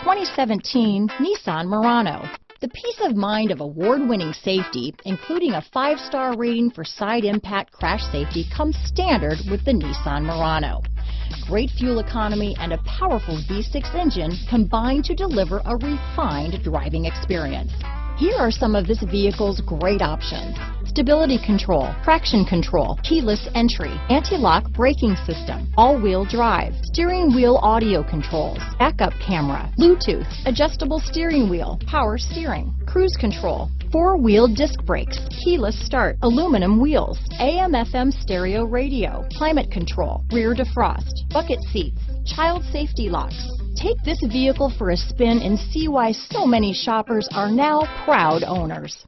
2017 Nissan Murano. The peace of mind of award-winning safety, including a 5-star rating for side impact crash safety, comes standard with the Nissan Murano. Great fuel economy and a powerful V6 engine combine to deliver a refined driving experience. Here are some of this vehicle's great options: stability control, traction control, keyless entry, anti-lock braking system, all-wheel drive, steering wheel audio controls, backup camera, Bluetooth, adjustable steering wheel, power steering, cruise control, 4-wheel disc brakes, keyless start, aluminum wheels, AM/FM stereo radio, climate control, rear defrost, bucket seats, child safety locks. Take this vehicle for a spin and see why so many shoppers are now proud owners.